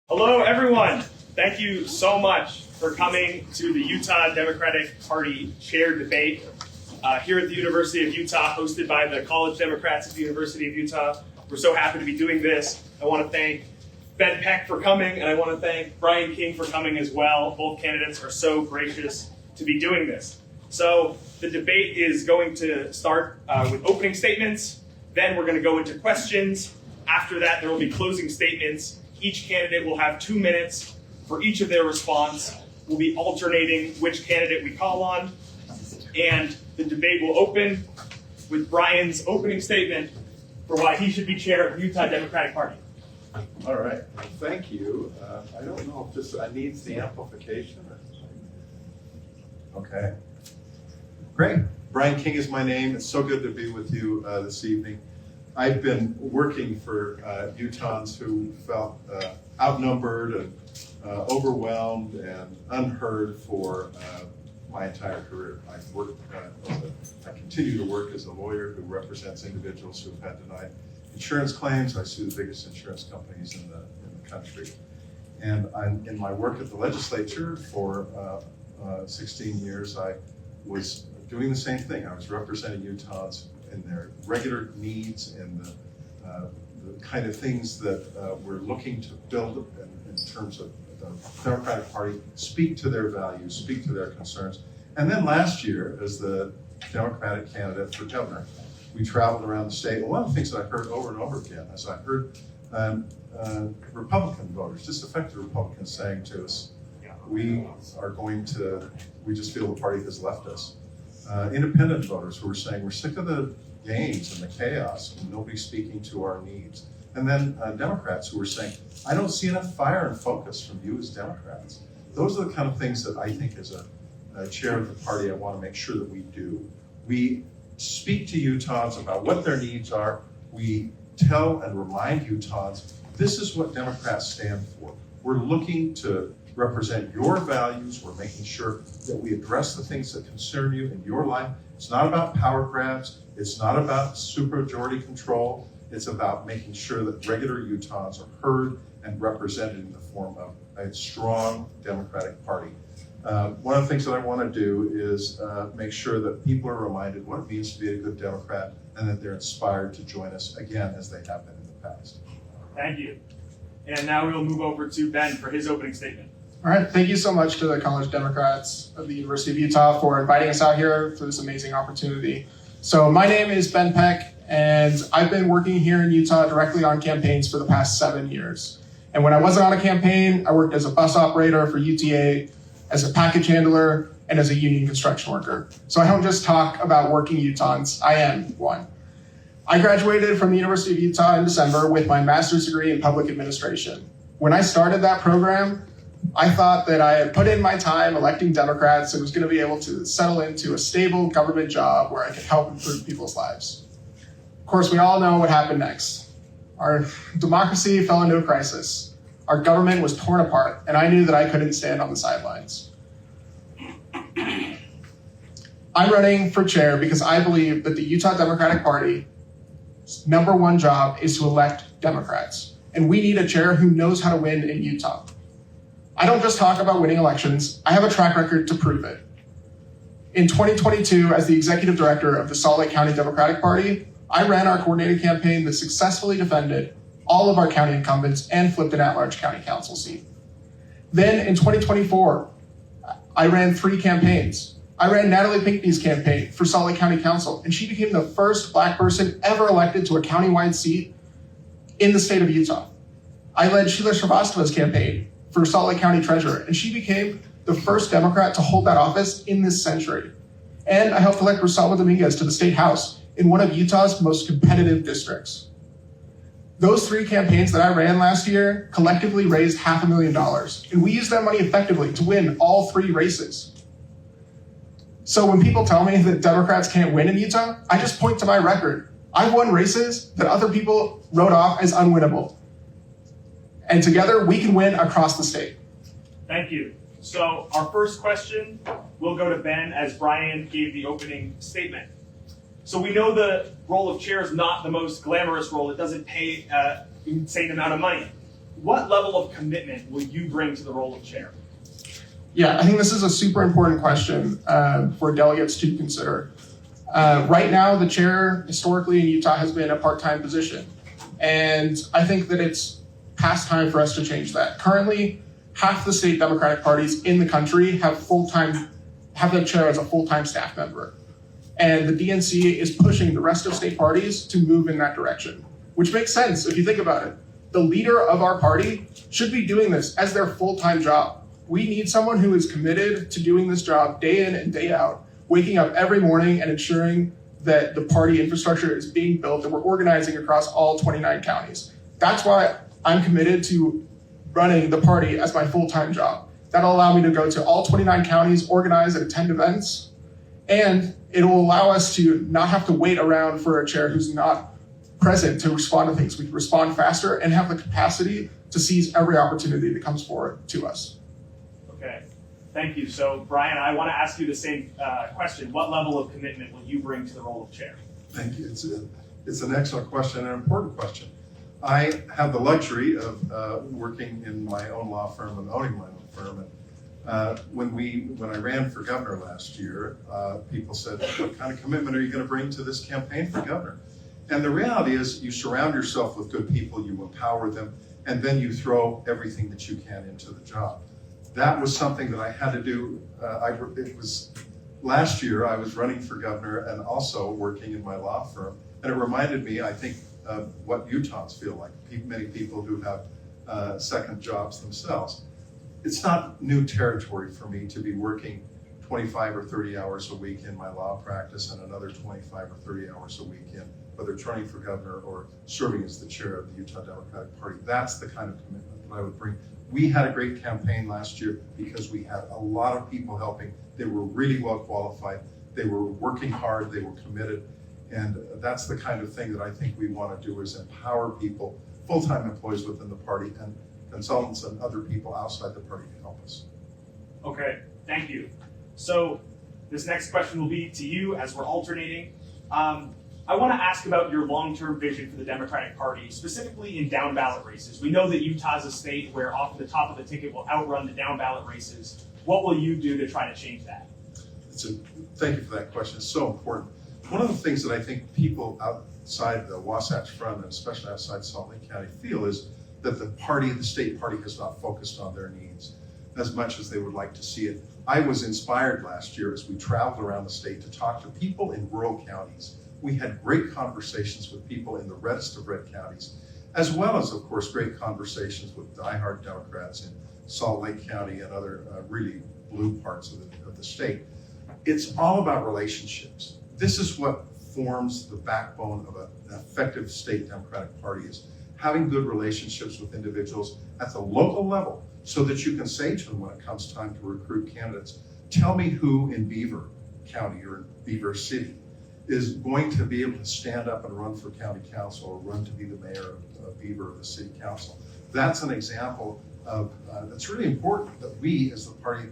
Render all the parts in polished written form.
Hello, everyone. Thank you so much for coming to the Utah Democratic Party chair debate here at the University of Utah, hosted by the College Democrats at the University of Utah. We're so happy to be doing this. I want to thank Ben Peck for coming, and I want to thank Brian King for coming as well. Both candidates are so gracious to be doing this. So the debate is going to start with opening statements. Then we're going to go into questions. After that, there will be closing statements. Each candidate will have 2 minutes for each of their response. We'll be alternating which candidate we call on. And the debate will open with Brian's opening statement for why he should be chair of the Utah Democratic Party. All right, well, thank you. I don't know if this needs the amplification or okay. Great. Brian King is my name. It's so good to be with you this evening. I've been working for Utahns who felt outnumbered and overwhelmed and unheard for my entire career. I continue to work as a lawyer who represents individuals who have had denied insurance claims. I sue the biggest insurance companies in the country. And in my work at the legislature for 16 years, I was doing the same thing. I was representing Utahns in their regular needs and the kind of things that we're looking to build in terms of the Democratic Party, speak to their values, speak to their concerns. And then last year, as the Democratic candidate for governor, we traveled around the state. And one of the things that I heard over and over again is I heard Republican voters, disaffected Republicans, saying to us, we just feel the party has left us. Independent voters who were saying we're sick of the games and the chaos and nobody speaking to our needs. And then Democrats who were saying, I don't see enough fire and focus from you as Democrats. Those are the kind of things that I think as a chair of the party I want to make sure that we do. We speak to Utahns about what their needs are. We tell and remind Utahns, this is what Democrats stand for. We're looking to represent your values. We're making sure that we address the things that concern you in your life. It's not about power grabs. It's not about supermajority control. It's about making sure that regular Utahns are heard and represented in the form of a strong Democratic Party. One of the things that I want to do is make sure that people are reminded what it means to be a good Democrat and that they're inspired to join us again as they have been in the past. Thank you. And now we'll move over to Ben for his opening statement. All right, thank you so much to the College Democrats of the University of Utah for inviting us out here for this amazing opportunity. So my name is Ben Peck, and I've been working here in Utah directly on campaigns for the past 7 years. And when I wasn't on a campaign, I worked as a bus operator for UTA, as a package handler, and as a union construction worker. So I don't just talk about working Utahns, I am one. I graduated from the University of Utah in December with my master's degree in public administration. When I started that program, I thought that I had put in my time electing Democrats and was going to be able to settle into a stable government job where I could help improve people's lives. Of course, we all know what happened next. Our democracy fell into a crisis. Our government was torn apart, and I knew that I couldn't stand on the sidelines. I'm running for chair because I believe that the Utah Democratic Party's #1 job is to elect Democrats, and we need a chair who knows how to win in Utah. I don't just talk about winning elections, I have a track record to prove it. In 2022, as the executive director of the Salt Lake County Democratic Party, I ran our coordinated campaign that successfully defended all of our county incumbents and flipped an at-large county council seat. Then in 2024, I ran 3 campaigns. I ran Natalie Pinckney's campaign for Salt Lake County Council, and she became the first Black person ever elected to a countywide seat in the state of Utah. I led Sheila Srivastava's campaign for Salt Lake County Treasurer, and she became the first Democrat to hold that office in this century. And I helped elect Rosalba Dominguez to the State House in one of Utah's most competitive districts. Those 3 campaigns that I ran last year collectively raised $500,000, and we used that money effectively to win all 3 races. So when people tell me that Democrats can't win in Utah, I just point to my record. I've won races that other people wrote off as unwinnable. And together, we can win across the state. Thank you. So our first question will go to Ben as Brian gave the opening statement. So we know the role of chair is not the most glamorous role. It doesn't pay an insane amount of money. what level of commitment will you bring to the role of chair? Yeah, I think this is a super important question for delegates to consider. Right now, the chair historically in Utah has been a part-time position. And I think that it's past time for us to change that. Currently, half the state Democratic parties in the country have the chair as a full-time staff member. And the DNC is pushing the rest of state parties to move in that direction, which makes sense if you think about it. The leader of our party should be doing this as their full-time job. We need someone who is committed to doing this job day in and day out, waking up every morning and ensuring that the party infrastructure is being built and we're organizing across all 29 counties. That's why I'm committed to running the party as my full-time job. That'll allow me to go to all 29 counties, organize and attend events, and it will allow us to not have to wait around for a chair who's not present to respond to things. We can respond faster and have the capacity to seize every opportunity that comes forward to us. Okay, thank you. So Brian, I want to ask you the same question. What level of commitment will you bring to the role of chair? Thank you. It's an excellent question and an important question. I have the luxury of working in my own law firm and owning my own firm. And when I ran for governor last year, people said, "What kind of commitment are you going to bring to this campaign for governor?" And the reality is, you surround yourself with good people, you empower them, and then you throw everything that you can into the job. That was something that I had to do. It was last year I was running for governor and also working in my law firm, and it reminded me, I think, of what Utahns feel like. Many people who have second jobs themselves. It's not new territory for me to be working 25 or 30 hours a week in my law practice and another 25 or 30 hours a week in whether it's running for governor or serving as the chair of the Utah Democratic Party. That's the kind of commitment that I would bring. We had a great campaign last year because we had a lot of people helping. They were really well qualified. They were working hard. They were committed. And that's the kind of thing that I think we want to do, is empower people, full-time employees within the party and consultants and other people outside the party to help us. Okay, thank you. So this next question will be to you as we're alternating. I want to ask about your long-term vision for the Democratic Party, specifically in down-ballot races. We know that Utah's a state where often the top of the ticket will outrun the down-ballot races. What will you do to try to change that? Thank you for that question. It's so important. One of the things that I think people outside the Wasatch Front, and especially outside Salt Lake County, feel is that the state party has not focused on their needs as much as they would like to see it. I was inspired last year as we traveled around the state to talk to people in rural counties. We had great conversations with people in the reddest of red counties, as well as, of course, great conversations with diehard Democrats in Salt Lake County and other really blue parts of the state. It's all about relationships. This is what forms the backbone of an effective state Democratic Party, is having good relationships with individuals at the local level so that you can say to them when it comes time to recruit candidates, tell me who in Beaver County or in Beaver City is going to be able to stand up and run for county council or run to be the mayor of Beaver or the city council. That's an example of that's really important, that we as the party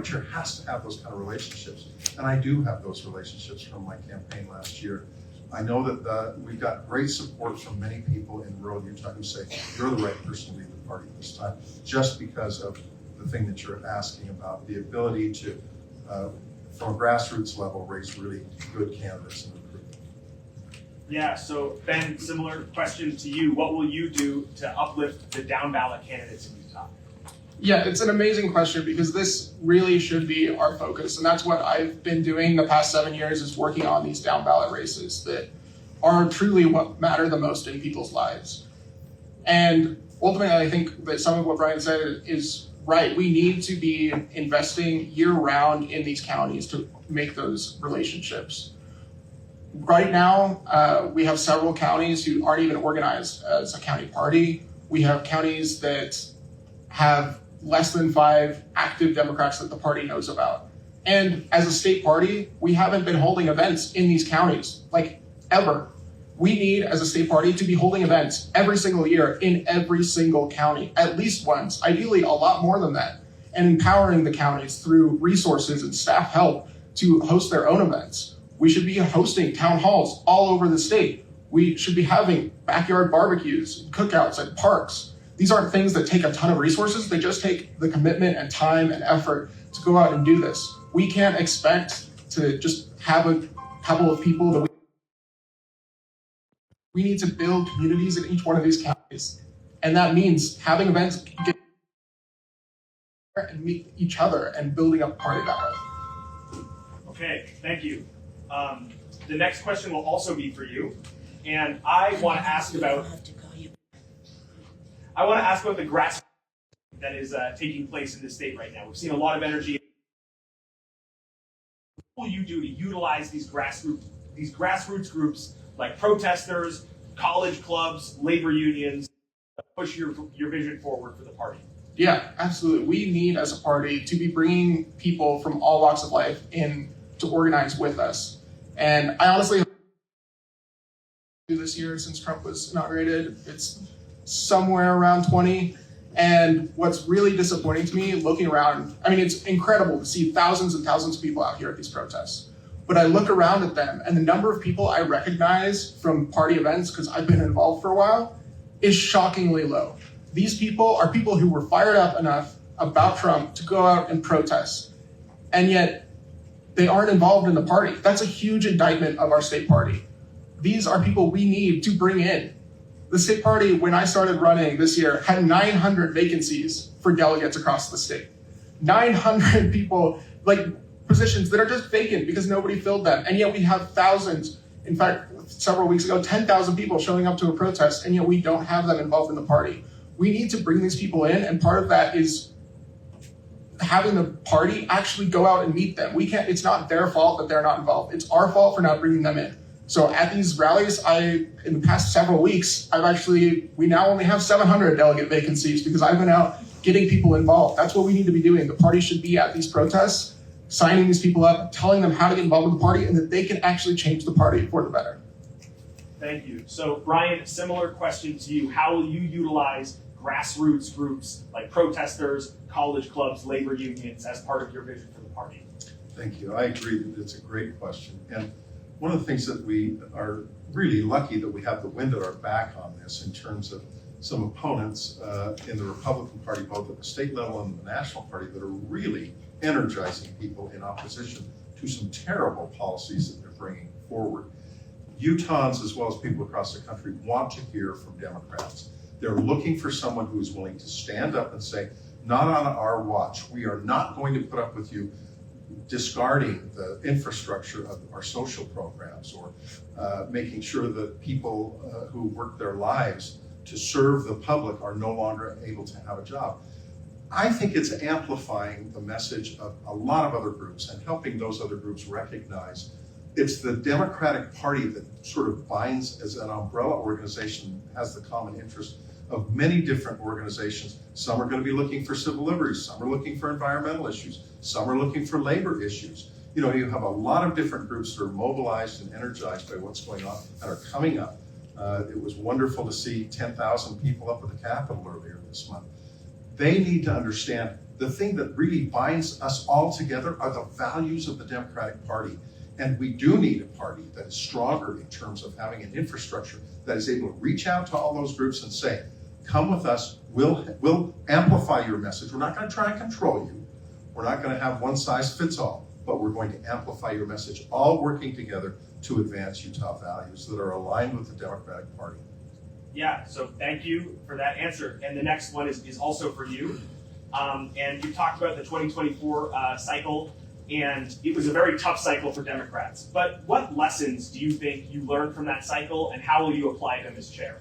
chair has to have those kind of relationships. And I do have those relationships from my campaign last year. I know that we've got great support from many people in rural Utah who say, you're the right person to lead the party this time, just because of the thing that you're asking about, the ability to, from a grassroots level, raise really good candidates and recruit them. Yeah, so Ben, similar question to you. What will you do to uplift the down ballot candidates in Utah? Yeah, it's an amazing question because this really should be our focus. And that's what I've been doing the past 7 years, is working on these down ballot races that are truly what matter the most in people's lives. And ultimately, I think that some of what Brian said is right. We need to be investing year round in these counties to make those relationships. Right now, we have several counties who aren't even organized as a county party. We have counties that have less than 5 active Democrats that the party knows about. And as a state party, we haven't been holding events in these counties, like ever. We need, as a state party, to be holding events every single year in every single county, at least once, ideally a lot more than that, and empowering the counties through resources and staff help to host their own events. We should be hosting town halls all over the state. We should be having backyard barbecues, cookouts at parks. These aren't things that take a ton of resources. They just take the commitment and time and effort to go out and do this. We can't expect to just have a couple of people that we need to build communities in each one of these counties. And that means having events get and meet each other and building up party that way. Okay, thank you. The next question will also be for you. And I want to ask about the grassroots that is taking place in the state right now. We've seen a lot of energy. What will you do to utilize these grassroots groups like protesters, college clubs, labor unions, to push your vision forward for the party? Yeah, absolutely. We need, as a party, to be bringing people from all walks of life in to organize with us. And I honestly hope this year, since Trump was inaugurated, it's somewhere around 20. And what's really disappointing to me, looking around, I mean, it's incredible to see thousands and thousands of people out here at these protests. But I look around at them, and the number of people I recognize from party events, because I've been involved for a while, is shockingly low. These people are people who were fired up enough about Trump to go out and protest, and yet they aren't involved in the party. That's a huge indictment of our state party. These are people we need to bring in. The state party, when I started running this year, had 900 vacancies for delegates across the state. 900 people, like positions that are just vacant because nobody filled them. And yet we have thousands, in fact, several weeks ago, 10,000 people showing up to a protest, and yet we don't have them involved in the party. We need to bring these people in, and part of that is having the party actually go out and meet them. It's not their fault that they're not involved. It's our fault for not bringing them in. So at these rallies, in the past several weeks, we now only have 700 delegate vacancies because I've been out getting people involved. That's what we need to be doing. The party should be at these protests, signing these people up, telling them how to get involved with the party, and that they can actually change the party for the better. Thank you. So Brian, similar question to you. How will you utilize grassroots groups like protesters, college clubs, labor unions as part of your vision for the party? Thank you. I agree that it's a great question. And one of the things that we are really lucky that we have the wind at our back on this in terms of some opponents in the Republican Party, both at the state level and the National Party, that are really energizing people in opposition to some terrible policies that they're bringing forward. Utahns, as well as people across the country, want to hear from Democrats. They're looking for someone who is willing to stand up and say, not on our watch. We are not going to put up with you discarding the infrastructure of our social programs or making sure that people who work their lives to serve the public are no longer able to have a job. I think it's amplifying the message of a lot of other groups and helping those other groups recognize it's the Democratic Party that sort of binds as an umbrella organization, has the common interest of many different organizations. Some are going to be looking for civil liberties, some are looking for environmental issues, some are looking for labor issues. You know, you have a lot of different groups that are mobilized and energized by what's going on and are coming up. It was wonderful to see 10,000 people up at the Capitol earlier this month. They need to understand the thing that really binds us all together are the values of the Democratic Party. And we do need a party that is stronger in terms of having an infrastructure that is able to reach out to all those groups and say, come with us, we'll amplify your message. We're not going to try and control you. We're not going to have one size fits all, but we're going to amplify your message, all working together to advance Utah values that are aligned with the Democratic Party. Yeah, so thank you for that answer. And the next one is also for you. And you talked about the 2024 cycle, and it was a very tough cycle for Democrats. But what lessons do you think you learned from that cycle, and how will you apply them as chair?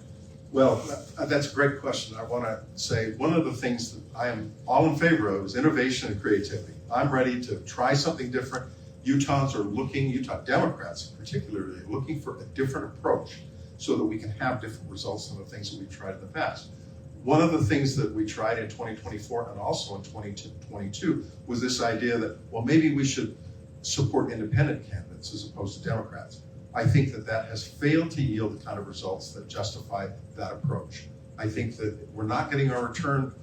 Well, that's a great question. I want to say one of the things that I am all in favor of is innovation and creativity. I'm ready to try something different. Utah Democrats in particular, are looking for a different approach so that we can have different results than the things that we've tried in the past. One of the things that we tried in 2024 and also in 2022 was this idea that, well, maybe we should support independent candidates as opposed to Democrats. I think that that has failed to yield the kind of results that justify that approach. I think that we're not getting our return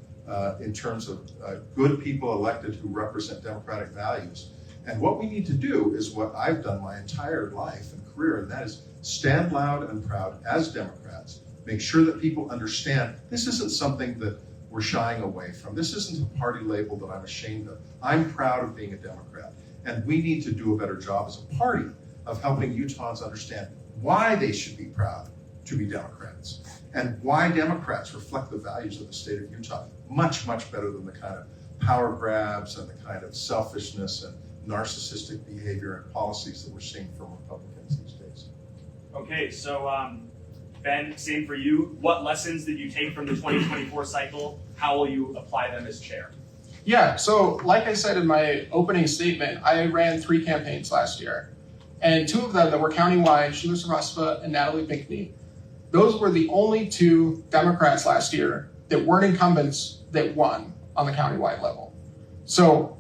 in terms of good people elected who represent democratic values. And what we need to do is what I've done my entire life and career, and that is stand loud and proud as Democrats make sure that people understand this isn't something that we're shying away from. This isn't a party label that I'm ashamed of. I'm proud of being a Democrat. And we need to do a better job as a party of helping Utahns understand why they should be proud to be Democrats and why Democrats reflect the values of the state of Utah much, much better than the kind of power grabs and the kind of selfishness and narcissistic behavior and policies that we're seeing from Republicans these days. Okay, so Ben, same for you. What lessons did you take from the 2024 cycle? How will you apply them as chair? Yeah, so like I said in my opening statement, I ran 3 campaigns last year. And 2 of them that were countywide, Sheila Sarasva and Natalie Pinckney, those were the only 2 Democrats last year that weren't incumbents that won on the countywide level. So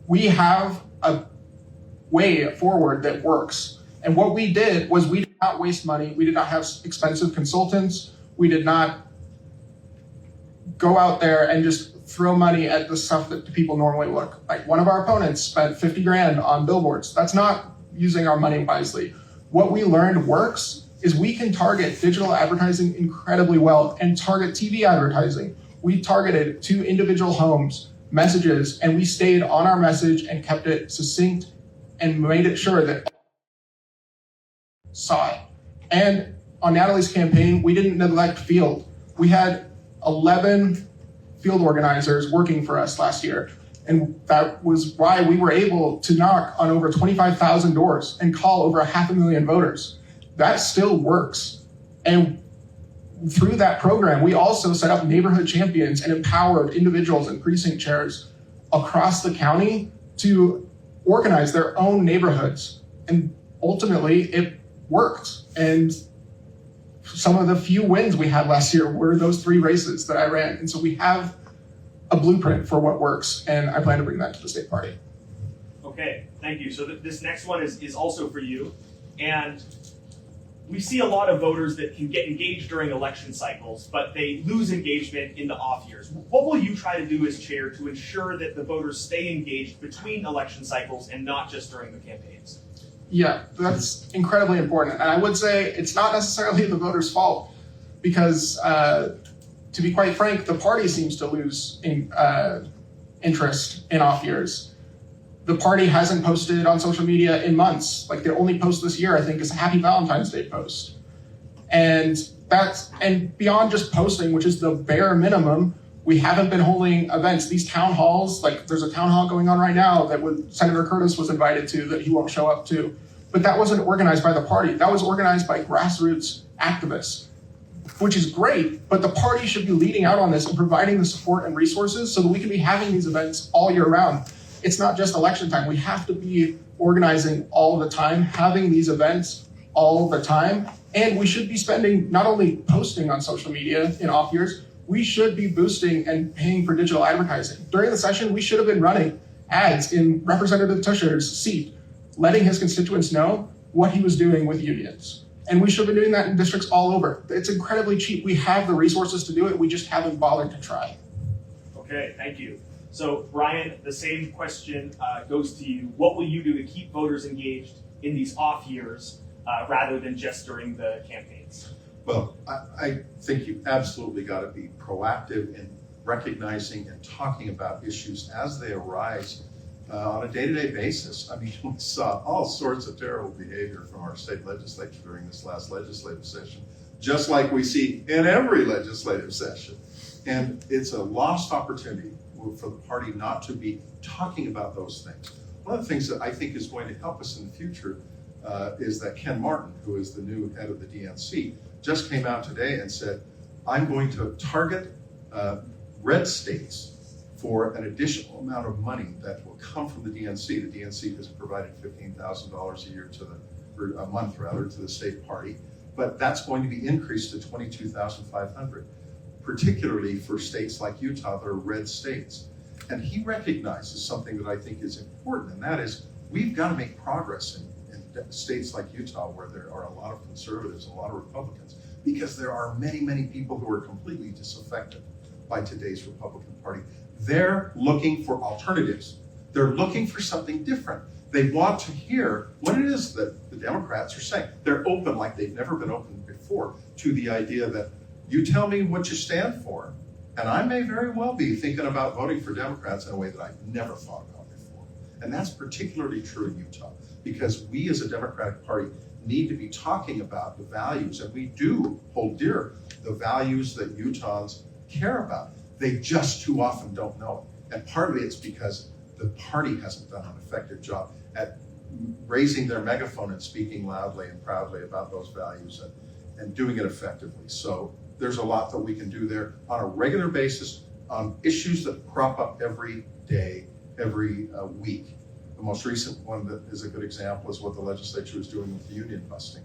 we have a way forward that works. And what we did was we did not waste money. We did not have expensive consultants. We did not go out there and just throw money at the stuff that people normally look. Like one of our opponents spent 50 grand on billboards. That's not using our money wisely. What we learned works is we can target digital advertising incredibly well and target TV advertising. We targeted to individual homes, messages, and we stayed on our message and kept it succinct and made it sure that saw it. And on Natalie's campaign, we didn't neglect field. We had 11 field organizers working for us last year. And that was why we were able to knock on over 25,000 doors and call over 500,000 voters. That still works. And through that program, we also set up neighborhood champions and empowered individuals and precinct chairs across the county to organize their own neighborhoods. And ultimately, it worked. And some of the few wins we had last year were those 3 races that I ran. And so we have a blueprint for what works, and I plan to bring that to the state party. Okay, thank you. So this next one is also for you. And we see a lot of voters that can get engaged during election cycles, but they lose engagement in the off years. What will you try to do as chair to ensure that the voters stay engaged between election cycles and not just during the campaigns? Yeah, that's incredibly important. And I would say it's not necessarily the voters' fault because, to be quite frank, the party seems to lose interest in off years. The party hasn't posted on social media in months. Like their only post this year, I think, is a Happy Valentine's Day post. And beyond just posting, which is the bare minimum, we haven't been holding events. These town halls, like there's a town hall going on right now that Senator Curtis was invited to that he won't show up to. But that wasn't organized by the party. That was organized by grassroots activists, which is great, but the party should be leading out on this and providing the support and resources so that we can be having these events all year round. It's not just election time. We have to be organizing all the time, having these events all the time. And we should be spending, not only posting on social media in off years, we should be boosting and paying for digital advertising. During the session, we should have been running ads in Representative Tusher's seat, letting his constituents know what he was doing with unions. And we should have been doing that in districts all over. It's incredibly cheap. We have the resources to do it. We just haven't bothered to try. Okay, thank you. So Brian, the same question goes to you. What will you do to keep voters engaged in these off years rather than just during the campaigns? Well, I think you've absolutely got to be proactive in recognizing and talking about issues as they arise on a day-to-day basis. I mean, we saw all sorts of terrible behavior from our state legislature during this last legislative session, just like we see in every legislative session. And it's a lost opportunity for the party not to be talking about those things. One of the things that I think is going to help us in the future is that Ken Martin, who is the new head of the DNC, just came out today and said, I'm going to target red states for an additional amount of money that will come from the DNC. The DNC has provided $15,000 a year or a month rather, to the state party, but that's going to be increased to $22,500, particularly for states like Utah that are red states. And he recognizes something that I think is important, and that is we've got to make progress in states like Utah where there are a lot of conservatives, a lot of Republicans, because there are many, many people who are completely disaffected by today's Republican Party. They're looking for alternatives. They're looking for something different. They want to hear what it is that the Democrats are saying. They're open like they've never been open before to the idea that You tell me what you stand for, and I may very well be thinking about voting for Democrats in a way that I've never thought about before. And that's particularly true in Utah, because we as a Democratic Party need to be talking about the values, and we do hold dear the values that Utahns care about. They just too often don't know it. And partly it's because the party hasn't done an effective job at raising their megaphone and speaking loudly and proudly about those values and doing it effectively. So there's a lot that we can do there on a regular basis on issues that crop up every day, every week. The most recent one that is a good example is what the legislature is doing with the union busting.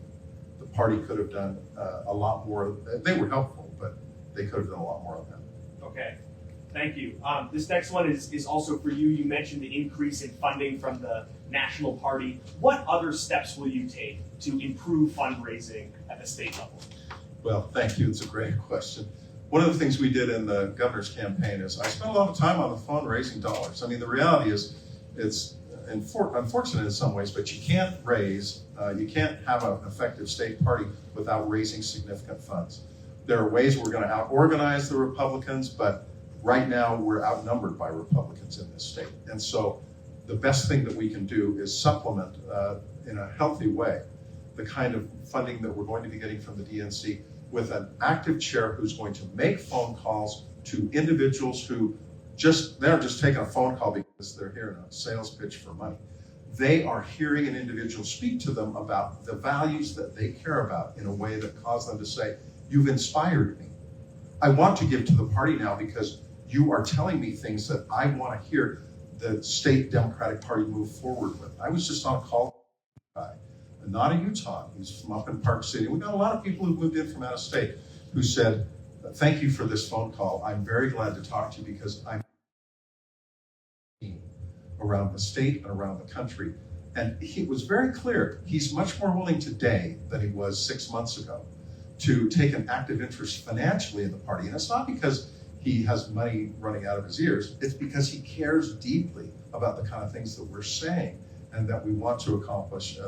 The party could have done a lot more. They were helpful, but they could have done a lot more on that. Okay, thank you. This next one is also for you. You mentioned the increase in funding from the national party. What other steps will you take to improve fundraising at the state level? Well, thank you. It's a great question. One of the things we did in the governor's campaign is I spent a lot of time on the phone raising dollars. I mean, the reality is it's unfortunate in some ways, but you can't you can't have an effective state party without raising significant funds. There are ways we're going to out-organize the Republicans, but right now we're outnumbered by Republicans in this state. And so the best thing that we can do is supplement in a healthy way the kind of funding that we're going to be getting from the DNC with an active chair who's going to make phone calls to individuals who they aren't just taking a phone call because they're hearing a sales pitch for money. They are hearing an individual speak to them about the values that they care about in a way that causes them to say, "You've inspired me. I want to give to the party now because you are telling me things that I want to hear the state Democratic Party move forward with." I was just on a call with a guy, not a Utah, he's from up in Park City. We've got a lot of people who moved in from out of state who said, "Thank you for this phone call. I'm very glad to talk to you because I'm around the state and around the country." And he was very clear. He's much more willing today than he was 6 months ago to take an active interest financially in the party. And it's not because he has money running out of his ears. It's because he cares deeply about the kind of things that we're saying and that we want to accomplish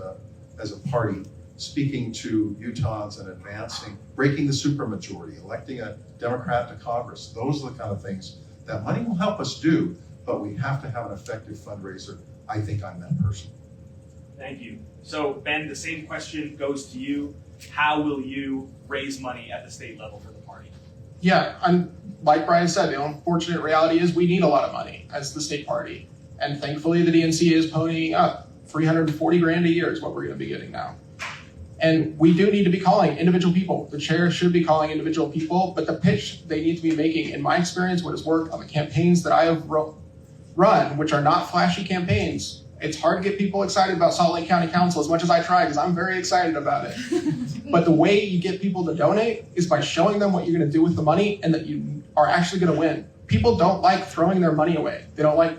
as a party, speaking to Utahns and advancing, breaking the supermajority, electing a Democrat to Congress. Those are the kind of things that money will help us do, but we have to have an effective fundraiser. I think I'm that person. Thank you. So Ben, the same question goes to you. How will you raise money at the state level for the party? Yeah, like Brian said, the unfortunate reality is we need a lot of money as the state party. And thankfully the DNC is ponying up. $340,000 a year is what we're going to be getting now. And we do need to be calling individual people. The chair should be calling individual people, but the pitch they need to be making, in my experience, what has worked on the campaigns that I have run, which are not flashy campaigns. It's hard to get people excited about Salt Lake County Council as much as I try, because I'm very excited about it. But the way you get people to donate is by showing them what you're going to do with the money and that you are actually going to win. People don't like throwing their money away. They don't like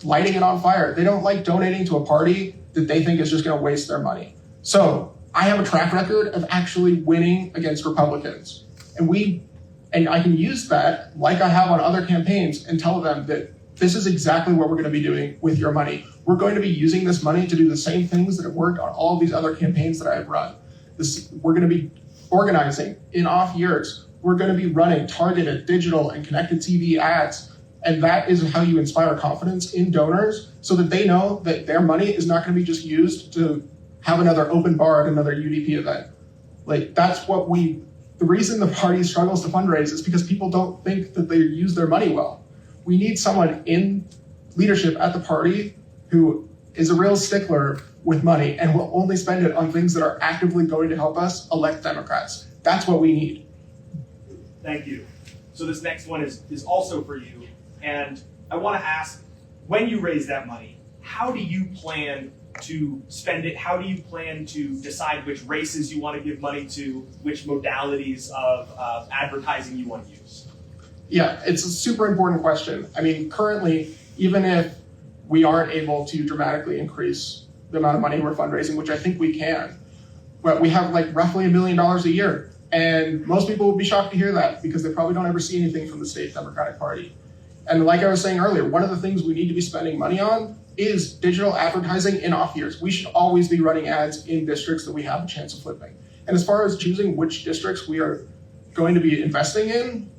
lighting it on fire. They don't like donating to a party that they think is just going to waste their money. So I have a track record of actually winning against Republicans. And I can use that, like I have on other campaigns, and tell them that this is exactly what we're going to be doing with your money. We're going to be using this money to do the same things that have worked on all of these other campaigns that I have run. We're going to be organizing in off years. We're going to be running targeted digital and connected TV ads. And that is how you inspire confidence in donors so that they know that their money is not going to be just used to have another open bar at another UDP event. Like, that's what the reason the party struggles to fundraise is because people don't think that they use their money well. We need someone in leadership at the party who is a real stickler with money and will only spend it on things that are actively going to help us elect Democrats. That's what we need. Thank you. So this next one is also for you. And I want to ask, when you raise that money, how do you plan to spend it? How do you plan to decide which races you want to give money to, which modalities of advertising you want to use? Yeah, it's a super important question. I mean, currently, even if we aren't able to dramatically increase the amount of money we're fundraising, which I think we can, but we have like roughly $1 million a year. And most people would be shocked to hear that because they probably don't ever see anything from the state Democratic Party. And like I was saying earlier, one of the things we need to be spending money on is digital advertising in off years. We should always be running ads in districts that we have a chance of flipping. And as far as choosing which districts we are going to be investing in.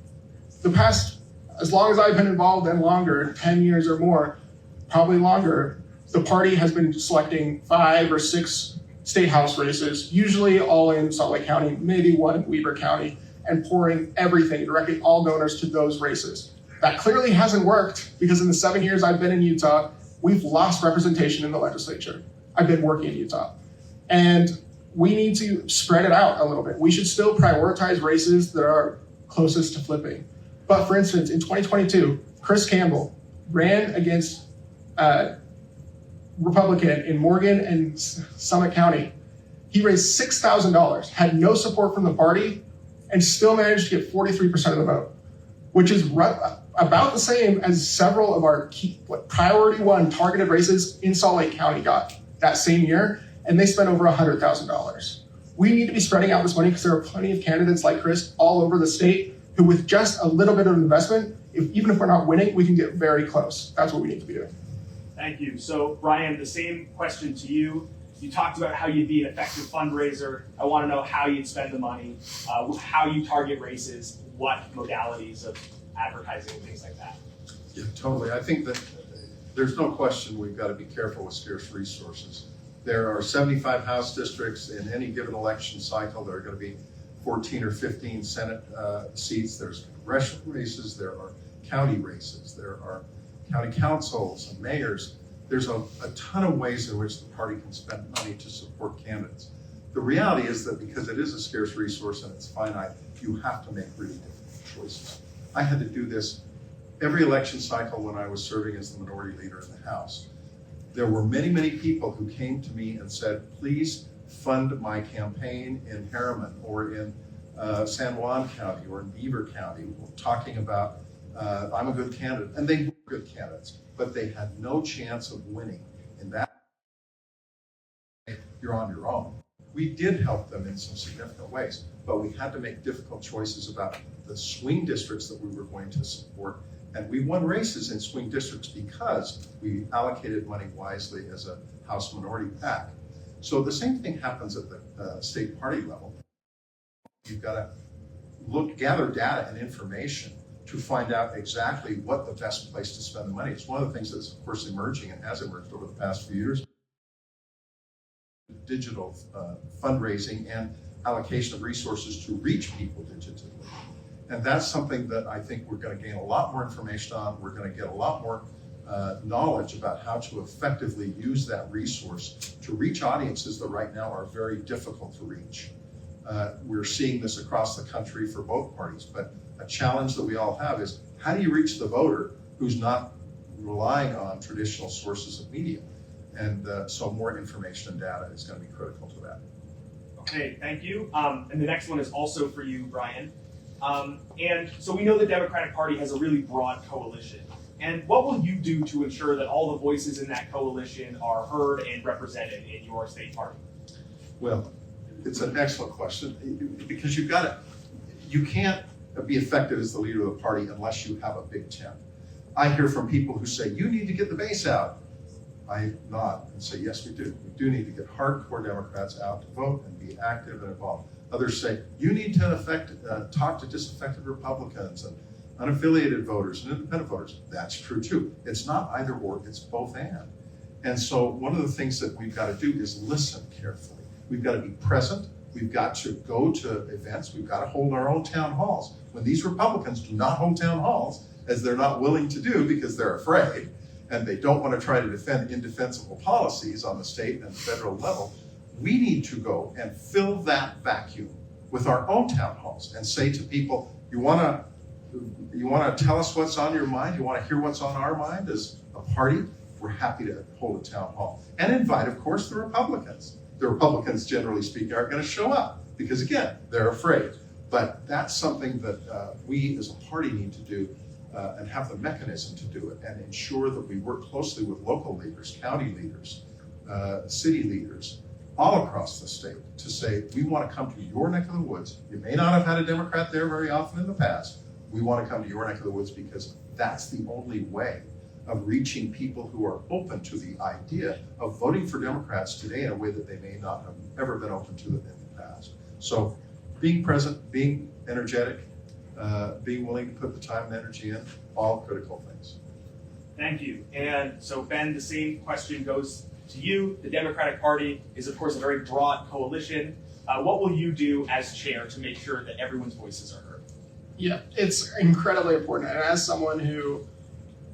The past, as long as I've been involved and longer, 10 years or more, probably longer, the party has been selecting 5 or 6 state house races, usually all in Salt Lake County, maybe one in Weber County, and pouring everything, directing all donors to those races. That clearly hasn't worked because in the 7 years I've been in Utah, we've lost representation in the legislature. I've been working in Utah. And we need to spread it out a little bit. We should still prioritize races that are closest to flipping. But for instance, in 2022, Chris Campbell ran against Republican in Morgan and Summit County. He raised $6,000, had no support from the party, and still managed to get 43% of the vote, which is about the same as several of our key, priority 1 targeted races in Salt Lake County got that same year, and they spent over $100,000. We need to be spreading out this money because there are plenty of candidates like Chris all over the state who with just a little bit of investment, even if we're not winning, we can get very close. That's what we need to be doing. Thank you. So Brian, the same question to you. You talked about how you'd be an effective fundraiser. I want to know how you'd spend the money, how you target races, what modalities of advertising and things like that. Yeah, totally. I think that there's no question we've got to be careful with scarce resources. There are 75 House districts in any given election cycle. There are going to be 14 or 15 Senate seats. There's congressional races. There are county races. There are county councils and mayors. There's a ton of ways in which the party can spend money to support candidates. The reality is that because it is a scarce resource and it's finite, you have to make really difficult choices. I had to do this every election cycle when I was serving as the minority leader in the House. There were many, many people who came to me and said, please fund my campaign in Harriman or in San Juan County or in Beaver County, talking about I'm a good candidate. And they were good candidates, but they had no chance of winning in that. You're on your own. We did help them in some significant ways, but we had to make difficult choices about the swing districts that we were going to support. And we won races in swing districts because we allocated money wisely as a House minority PAC. So the same thing happens at the state party level. You've got to gather data and information to find out exactly what the best place to spend the money. It's one of the things that's of course emerging and has emerged over the past few years. Digital fundraising and allocation of resources to reach people digitally. And that's something that I think we're going to gain a lot more information on. We're going to get a lot more knowledge about how to effectively use that resource to reach audiences that right now are very difficult to reach. We're seeing this across the country for both parties, but a challenge that we all have is how do you reach the voter who's not relying on traditional sources of media? And so more information and data is going to be critical to that. Okay, thank you. And the next one is also for you, Brian. And so we know the Democratic Party has a really broad coalition. And what will you do to ensure that all the voices in that coalition are heard and represented in your state party? Well, it's an excellent question because you can't be effective as the leader of the party unless you have a big tent. I hear from people who say, you need to get the base out. I nod and say, yes, we do. We do need to get hardcore Democrats out to vote and be active and involved. Others say, you need to talk to disaffected Republicans and unaffiliated voters and independent voters. That's true too. It's not either or, it's both and. And so one of the things that we've got to do is listen carefully. We've got to be present. We've got to go to events. We've got to hold our own town halls. When these Republicans do not hold town halls, as they're not willing to do because they're afraid, and they don't want to try to defend indefensible policies on the state and federal level, we need to go and fill that vacuum with our own town halls and say to people, you want to tell us what's on your mind? You want to hear what's on our mind as a party? We're happy to hold a town hall. And invite, of course, the Republicans. The Republicans, generally speaking, aren't going to show up because, again, they're afraid. But that's something that we as a party need to do and have the mechanism to do it and ensure that we work closely with local leaders, county leaders, city leaders, all across the state to say, we want to come to your neck of the woods. You may not have had a Democrat there very often in the past. We want to come to your neck of the woods because that's the only way of reaching people who are open to the idea of voting for Democrats today in a way that they may not have ever been open to them in the past. So being present, being energetic, being willing to put the time and energy in, all critical things. Thank you. And so, Ben, the same question goes to you. The Democratic Party is, of course, a very broad coalition. What will you do as chair to make sure that everyone's voices are heard? Yeah, it's incredibly important. And as someone who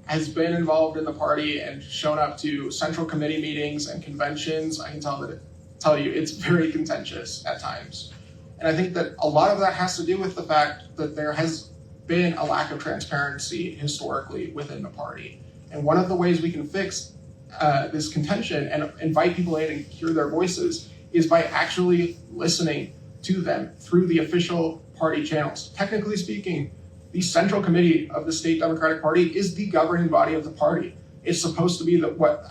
has been involved in the party and shown up to central committee meetings and conventions, I can tell you it's very contentious at times. And I think that a lot of that has to do with the fact that there has been a lack of transparency historically within the party. And one of the ways we can fix this contention and invite people in and hear their voices is by actually listening to them through the official party channels. Technically speaking, the Central Committee of the State Democratic Party is the governing body of the party. It's supposed to be what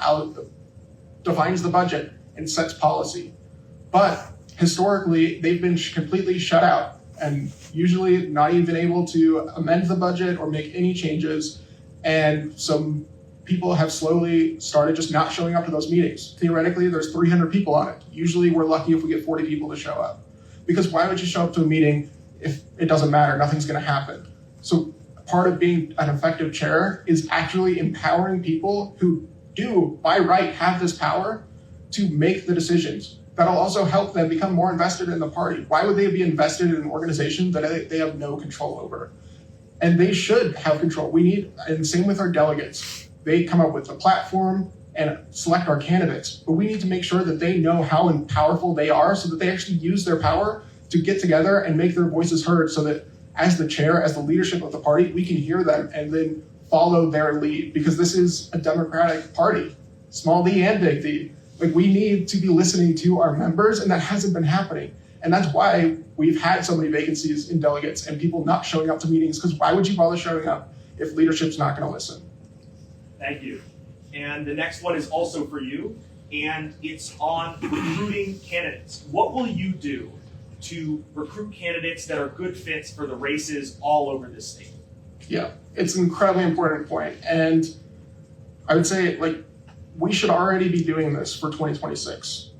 defines the budget and sets policy. But historically, they've been completely shut out and usually not even able to amend the budget or make any changes. And some people have slowly started just not showing up to those meetings. Theoretically, there's 300 people on it. Usually we're lucky if we get 40 people to show up. Because why would you show up to a meeting if it doesn't matter, nothing's gonna happen? So part of being an effective chair is actually empowering people who do, by right, have this power to make the decisions. That'll also help them become more invested in the party. Why would they be invested in an organization that they have no control over? And they should have control. And same with our delegates. They come up with a platform and select our candidates, but we need to make sure that they know how powerful they are so that they actually use their power to get together and make their voices heard so that as the chair, as the leadership of the party, we can hear them and then follow their lead, because this is a Democratic Party, small d and big D. Like, we need to be listening to our members, and that hasn't been happening. And that's why we've had so many vacancies in delegates and people not showing up to meetings, because why would you bother showing up if leadership's not gonna listen? Thank you. And the next one is also for you, and it's on recruiting candidates. What will you do to recruit candidates that are good fits for the races all over this state? Yeah, it's an incredibly important point. And I would say, we should already be doing this for 2026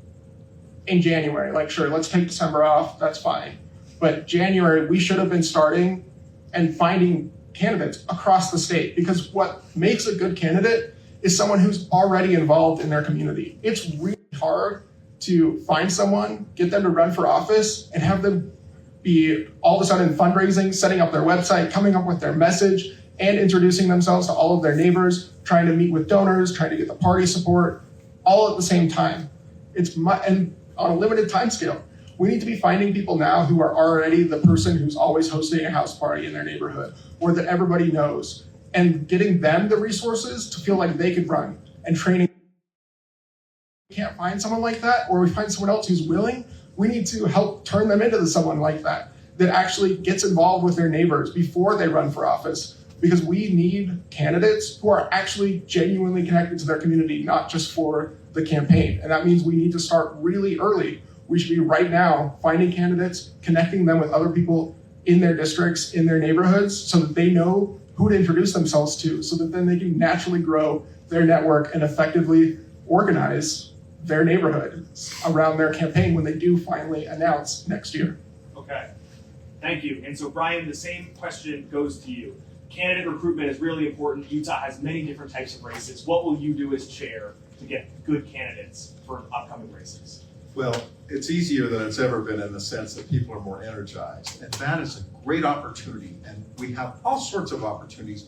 in January. Sure, let's take December off, that's fine. But January, we should have been starting and finding candidates across the state, because what makes a good candidate is someone who's already involved in their community. It's really hard to find someone, get them to run for office, and have them be all of a sudden fundraising, setting up their website, coming up with their message, and introducing themselves to all of their neighbors, trying to meet with donors, trying to get the party support, all at the same time. And on a limited time scale. We need to be finding people now who are already the person who's always hosting a house party in their neighborhood, or that everybody knows, and getting them the resources to feel like they could run, and training. We can't find someone like that, or we find someone else who's willing, we need to help turn them into someone like that actually gets involved with their neighbors before they run for office. Because we need candidates who are actually genuinely connected to their community, not just for the campaign. And that means we need to start really early. We should be right now finding candidates, connecting them with other people in their districts, in their neighborhoods, so that they know who to introduce themselves to, so that then they can naturally grow their network and effectively organize their neighborhood around their campaign when they do finally announce next year. Okay, thank you. And so, Brian, the same question goes to you. Candidate recruitment is really important. Utah has many different types of races. What will you do as chair to get good candidates for upcoming races? Well, it's easier than it's ever been in the sense that people are more energized. And that is a great opportunity. And we have all sorts of opportunities.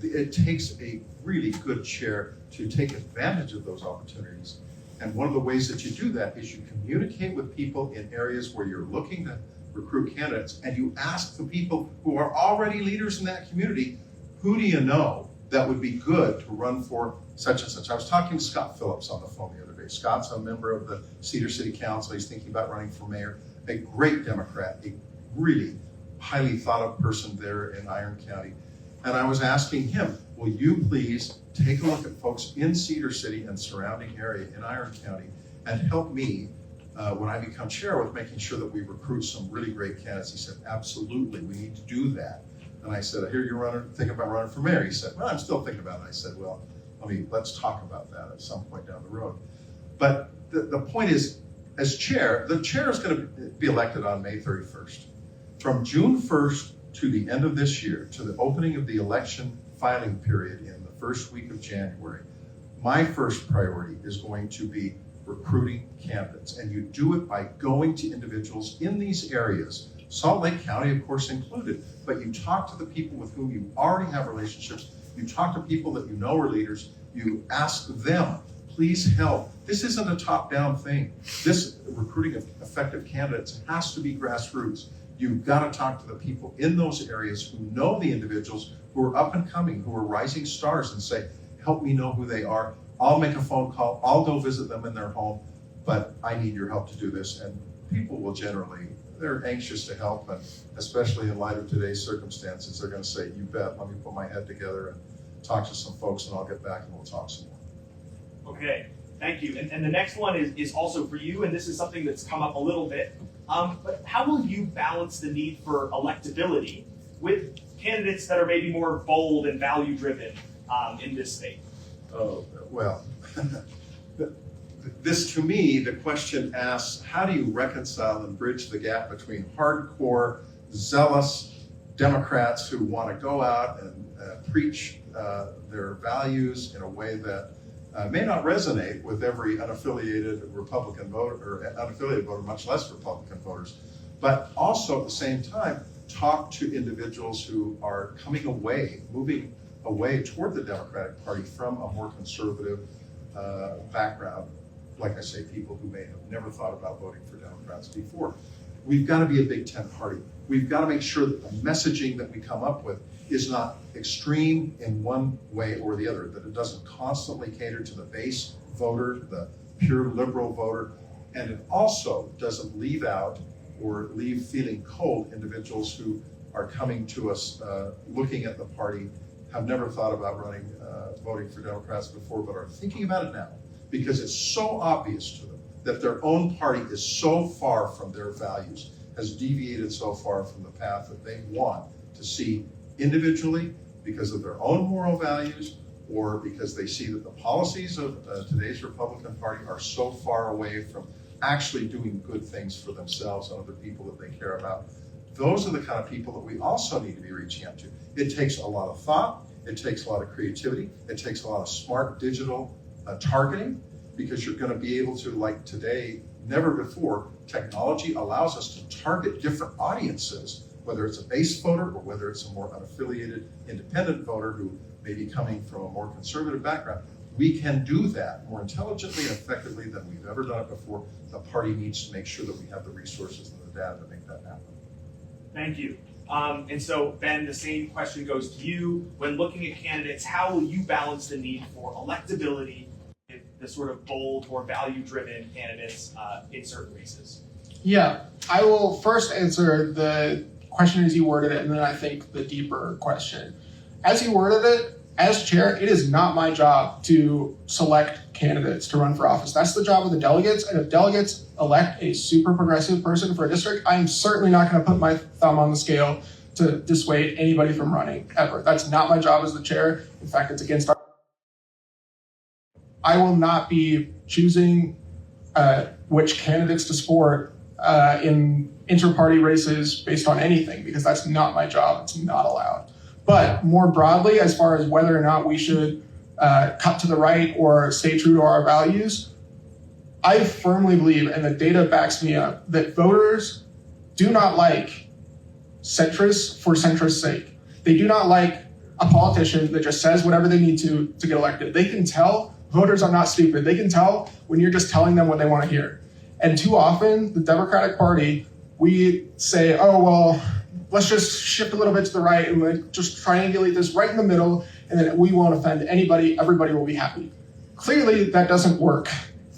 It takes a really good chair to take advantage of those opportunities. And one of the ways that you do that is you communicate with people in areas where you're looking to recruit candidates, and you ask the people who are already leaders in that community, who do you know that would be good to run for such and such? I was talking to Scott Phillips on the phone the other day. Scott's a member of the Cedar City Council. He's thinking about running for mayor. A great Democrat, a really highly thought of person there in Iron County. And I was asking him, will you please take a look at folks in Cedar City and surrounding area in Iron County and help me when I become chair with making sure that we recruit some really great candidates. He said, absolutely, we need to do that. And I said, I hear you're thinking about running for mayor. He said, well, I'm still thinking about it. I said, well, let's talk about that at some point down the road. But the point is, as chair, the chair is going to be elected on May 31st. From June 1st to the end of this year, to the opening of the election filing period in the first week of January, my first priority is going to be recruiting candidates. And you do it by going to individuals in these areas, Salt Lake County, of course, included, but you talk to the people with whom you already have relationships, you talk to people that you know are leaders, you ask them, please help. This isn't a top-down thing. This recruiting of effective candidates has to be grassroots. You've got to talk to the people in those areas who know the individuals who are up and coming, who are rising stars, and say, help me know who they are. I'll make a phone call, I'll go visit them in their home, but I need your help to do this. And people will generally, they're anxious to help, and especially in light of today's circumstances, they're going to say, you bet, let me put my head together and talk to some folks, and I'll get back and we'll talk some more. Okay, thank you. And the next one is also for you, and this is something that's come up a little bit. But how will you balance the need for electability with candidates that are maybe more bold and value-driven in this state? Oh, well, this to me, the question asks, how do you reconcile and bridge the gap between hardcore, zealous Democrats who want to go out and preach their values in a way that may not resonate with every unaffiliated Republican voter, or unaffiliated voter, much less Republican voters, but also at the same time, talk to individuals who are coming away, moving away toward the Democratic Party from a more conservative background. Like I say, people who may have never thought about voting for Democrats before. We've got to be a Big Tent party. We've got to make sure that the messaging that we come up with is not extreme in one way or the other, that it doesn't constantly cater to the base voter, the pure liberal voter, and it also doesn't leave out or leave feeling cold individuals who are coming to us looking at the party, have never thought about voting for Democrats before, but are thinking about it now because it's so obvious to them that their own party is so far from their values, has deviated so far from the path that they want to see individually because of their own moral values or because they see that the policies of today's Republican Party are so far away from actually doing good things for themselves and other people that they care about. Those are the kind of people that we also need to be reaching out to. It takes a lot of thought, it takes a lot of creativity, it takes a lot of smart digital targeting, because you're going to be able to, like today, never before, technology allows us to target different audiences, whether it's a base voter or whether it's a more unaffiliated independent voter who may be coming from a more conservative background. We can do that more intelligently and effectively than we've ever done it before. The party needs to make sure that we have the resources and the data to make that happen. Thank you. And so, Ben, the same question goes to you. When looking at candidates, how will you balance the need for electability with the sort of bold or value-driven candidates in certain races? Yeah, I will first answer the question as you worded it, and then I think the deeper question. As you worded it, as chair, it is not my job to select candidates to run for office. That's the job of the delegates, and if delegates elect a super progressive person for a district, I'm certainly not going to put my thumb on the scale to dissuade anybody from running, ever. That's not my job as the chair. In fact, it's against our... I will not be choosing which candidates to support in inter-party races based on anything, because that's not my job. It's not allowed. But more broadly, as far as whether or not we should cut to the right or stay true to our values, I firmly believe, and the data backs me up, that voters do not like centrists for centrist's sake. They do not like a politician that just says whatever they need to get elected. They can tell voters are not stupid. They can tell when you're just telling them what they want to hear. And too often, the Democratic Party, we say, oh, well, let's just shift a little bit to the right and like just triangulate this right in the middle, and then we won't offend anybody. Everybody will be happy. Clearly, that doesn't work.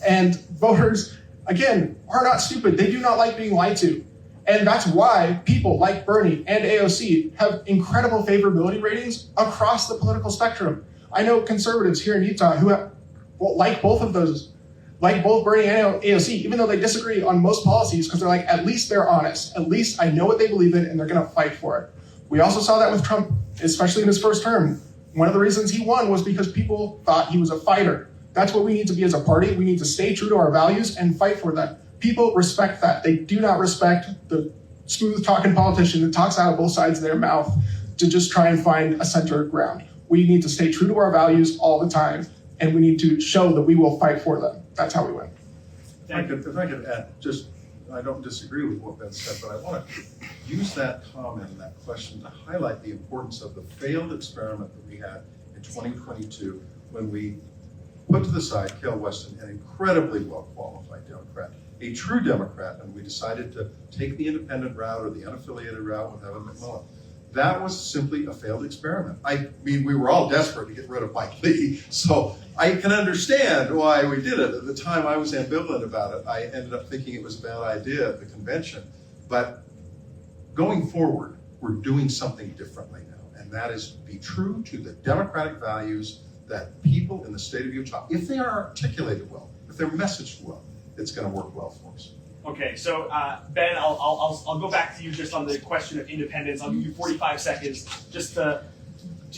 And voters, again, are not stupid. They do not like being lied to. And that's why people like Bernie and AOC have incredible favorability ratings across the political spectrum. I know conservatives here in Utah who like both of those, like both Bernie and AOC, even though they disagree on most policies, because they're like, at least they're honest. At least I know what they believe in and they're going to fight for it. We also saw that with Trump, especially in his first term. One of the reasons he won was because people thought he was a fighter. That's what we need to be as a party. We need to stay true to our values and fight for that. People respect that. They do not respect the smooth talking politician that talks out of both sides of their mouth to just try and find a center ground. We need to stay true to our values all the time, and we need to show that we will fight for them. That's how we win. If I could add, I don't disagree with what Ben said, but I want to use that comment and that question to highlight the importance of the failed experiment that we had in 2022 when we put to the side Cale Weston, an incredibly well-qualified Democrat, a true Democrat, and we decided to take the independent route or the unaffiliated route with Evan McMullen. That was simply a failed experiment. I mean, we were all desperate to get rid of Mike Lee, so I can understand why we did it. At the time, I was ambivalent about it. I ended up thinking it was a bad idea at the convention. But going forward, we're doing something differently now, and that is be true to the democratic values that people in the state of Utah, if they are articulated well, if they're messaged well, it's going to work well for us. Okay, so Ben, I'll go back to you just on the question of independence. I'll give you 45 seconds.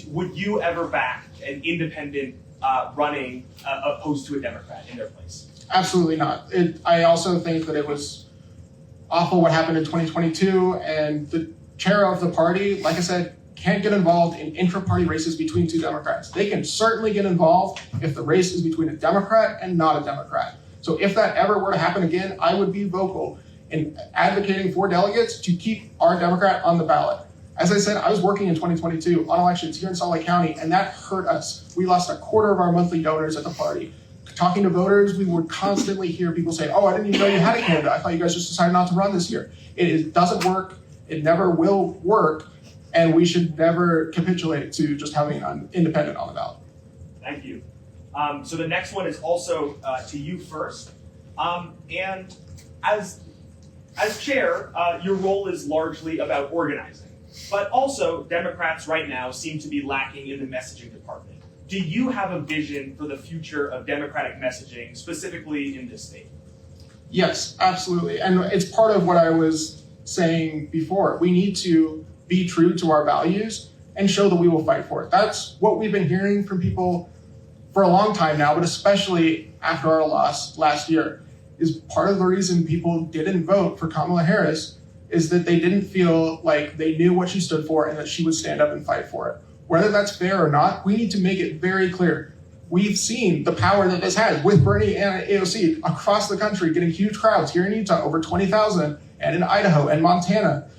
Would you ever back an independent running opposed to a Democrat in their place? Absolutely not. I also think that it was awful what happened in 2022, and the chair of the party, like I said, can't get involved in intra-party races between two Democrats. They can certainly get involved if the race is between a Democrat and not a Democrat. So if that ever were to happen again, I would be vocal in advocating for delegates to keep our Democrat on the ballot. As I said, I was working in 2022 on elections here in Salt Lake County, and that hurt us. We lost a quarter of our monthly donors at the party. Talking to voters, we would constantly hear people say, "Oh, I didn't even know you had a candidate. I thought you guys just decided not to run this year." It doesn't work. It never will work. And we should never capitulate to just having an independent on the ballot. Thank you. So the next one is also to you first. And as chair, your role is largely about organizing. But also, Democrats right now seem to be lacking in the messaging department. Do you have a vision for the future of Democratic messaging, specifically in this state? Yes, absolutely. And it's part of what I was saying before. We need to be true to our values and show that we will fight for it. That's what we've been hearing from people for a long time now, but especially after our loss last year. Is part of the reason people didn't vote for Kamala Harris is that they didn't feel like they knew what she stood for and that she would stand up and fight for it. Whether that's fair or not, we need to make it very clear. We've seen the power that this has with Bernie and AOC across the country, getting huge crowds here in Utah, over 20,000, and in Idaho and Montana.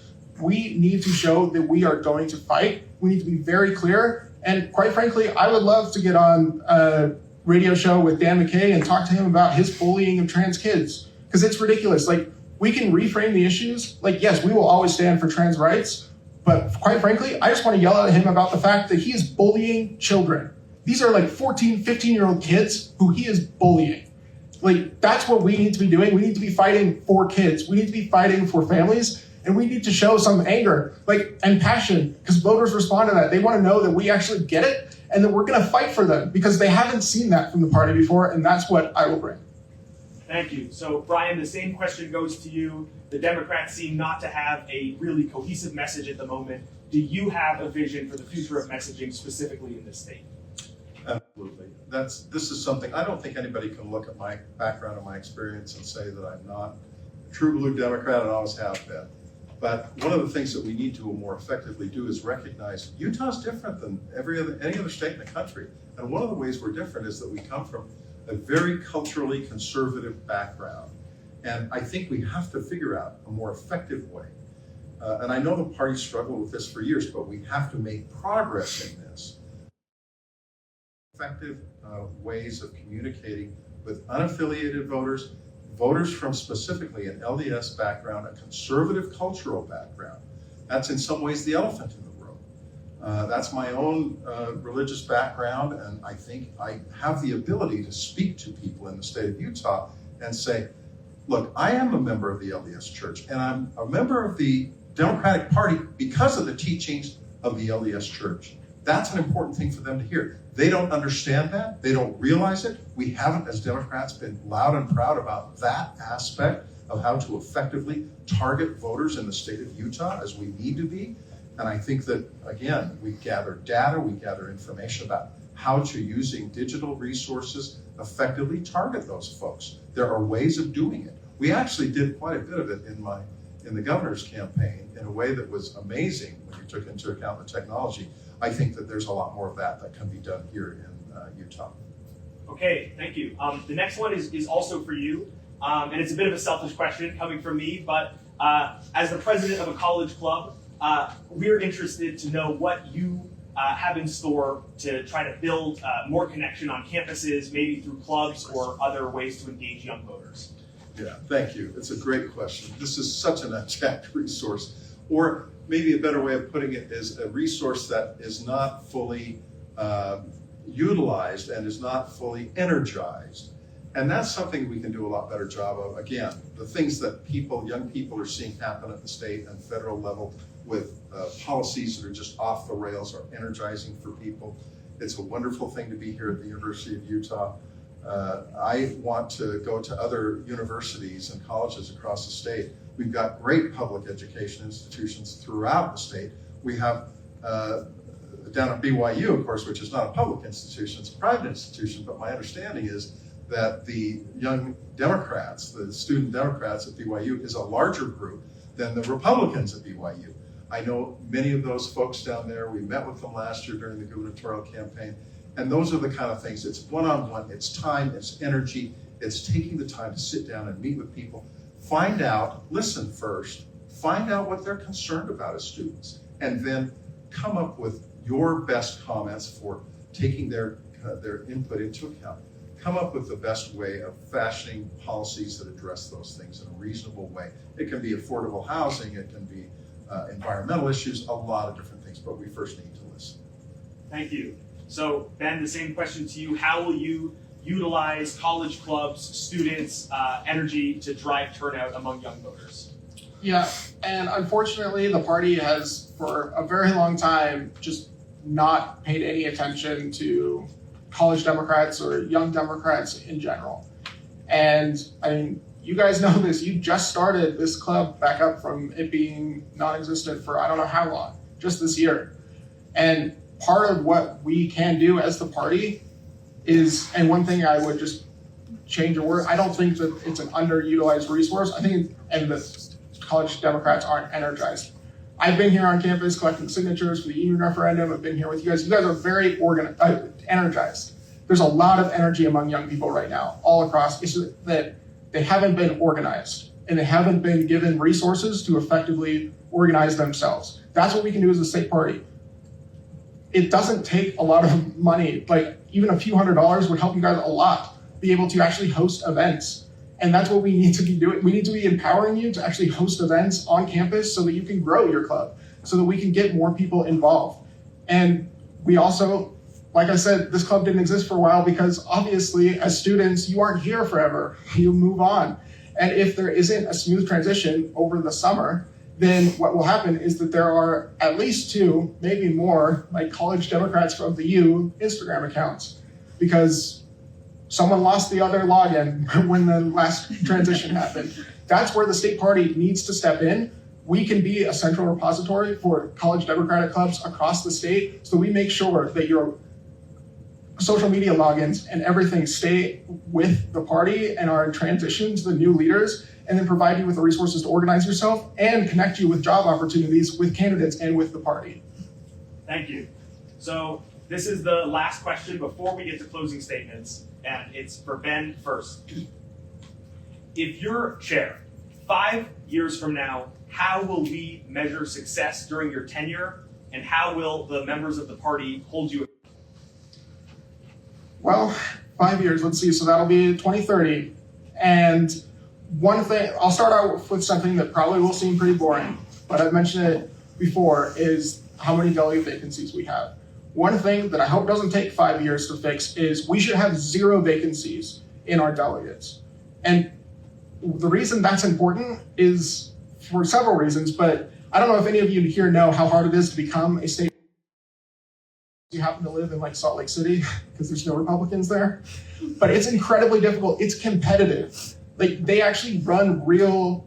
We need to show that we are going to fight. We need to be very clear. And quite frankly, I would love to get on a radio show with Dan McKay and talk to him about his bullying of trans kids. Because it's ridiculous. Like, we can reframe the issues. Like, yes, we will always stand for trans rights. But quite frankly, I just want to yell at him about the fact that he is bullying children. These are like 14, 15-year-old kids who he is bullying. Like, that's what we need to be doing. We need to be fighting for kids. We need to be fighting for families. And we need to show some anger, and passion, because voters respond to that. They want to know that we actually get it and that we're going to fight for them, because they haven't seen that from the party before, and that's what I will bring. Thank you. So, Brian, the same question goes to you. The Democrats seem not to have a really cohesive message at the moment. Do you have a vision for the future of messaging specifically in this state? Absolutely. This is something, I don't think anybody can look at my background and my experience and say that I'm not a true blue Democrat and always have been. But one of the things that we need to more effectively do is recognize Utah's different than any other state in the country. And one of the ways we're different is that we come from a very culturally conservative background. And I think we have to figure out a more effective way. And I know the party struggled with this for years, but we have to make progress in this. Effective ways of communicating with unaffiliated voters, voters from specifically an LDS background, a conservative cultural background. That's in some ways the elephant in the room. That's my own religious background, and I think I have the ability to speak to people in the state of Utah and say, look, I am a member of the LDS Church, and I'm a member of the Democratic Party because of the teachings of the LDS Church. That's an important thing for them to hear. They don't understand that. They don't realize it. We haven't, as Democrats, been loud and proud about that aspect of how to effectively target voters in the state of Utah as we need to be. And I think that, again, we gather data, we gather information about how to, using digital resources, effectively target those folks. There are ways of doing it. We actually did quite a bit of it in the governor's campaign in a way that was amazing when you took into account the technology. I think that there's a lot more of that can be done here in Utah. Okay, thank you. The next one is also for you, and it's a bit of a selfish question coming from me, but as the president of a college club, we're interested to know what you have in store to try to build more connection on campuses, maybe through clubs or other ways to engage young voters. Yeah, thank you. It's a great question. This is such an untapped resource, or maybe a better way of putting it is a resource that is not fully utilized and is not fully energized. And that's something we can do a lot better job of. Again, the things that young people are seeing happen at the state and federal level with policies that are just off the rails are energizing for people. It's a wonderful thing to be here at the University of Utah. I want to go to other universities and colleges across the state. We've got great public education institutions throughout the state. We have down at BYU, of course, which is not a public institution, it's a private institution, but my understanding is that the young Democrats, the student Democrats at BYU is a larger group than the Republicans at BYU. I know many of those folks down there. We met with them last year during the gubernatorial campaign. And those are the kind of things, it's one-on-one, it's time, it's energy, it's taking the time to sit down and meet with people, find out, listen first, find out what they're concerned about as students, and then come up with your best comments for taking their input into account. Come up with the best way of fashioning policies that address those things in a reasonable way. It can be affordable housing, it can be environmental issues, a lot of different things, but we first need to listen. Thank you. So Ben, the same question to you. How will you utilize college clubs, students' energy to drive turnout among young voters? Yeah, and unfortunately the party has for a very long time just not paid any attention to college Democrats or young Democrats in general. And I mean, you guys know this, you just started this club back up from it being non-existent for I don't know how long, just this year. And part of what we can do as the party is, and one thing I would just change a word, I don't think that it's an underutilized resource. I think, and the college Democrats aren't energized. I've been here on campus collecting signatures for the union referendum. I've been here with you guys. You guys are very energized. There's a lot of energy among young people right now, all across. It's just that they haven't been organized and they haven't been given resources to effectively organize themselves. That's what we can do as a state party. It doesn't take a lot of money, like even a few $100s would help you guys a lot, be able to actually host events. And that's what we need to be doing. We need to be empowering you to actually host events on campus so that you can grow your club, so that we can get more people involved. And we also, like I said, this club didn't exist for a while because obviously as students, you aren't here forever, you move on. And if there isn't a smooth transition over the summer, then what will happen is that there are at least 2, maybe more, like college Democrats from the U Instagram accounts, because someone lost the other login when the last transition happened. That's where the state party needs to step in. We can be a central repository for college Democratic clubs across the state, so we make sure that your social media logins and everything stay with the party and are in transition to the new leaders, and then provide you with the resources to organize yourself and connect you with job opportunities with candidates and with the party. Thank you. So this is the last question before we get to closing statements, and it's for Ben first. If you're chair, 5 years from now, how will we measure success during your tenure, and how will the members of the party hold you? Well, 5 years, let's see, so that'll be 2030. And one thing, I'll start out with something that probably will seem pretty boring, but I've mentioned it before, is how many delegate vacancies we have. One thing that I hope doesn't take 5 years to fix is we should have 0 vacancies in our delegates. And the reason that's important is for several reasons, but I don't know if any of you here know how hard it is to become a state. You happen to live in like Salt Lake City because there's no Republicans there, but it's incredibly difficult. It's competitive. Like they actually run real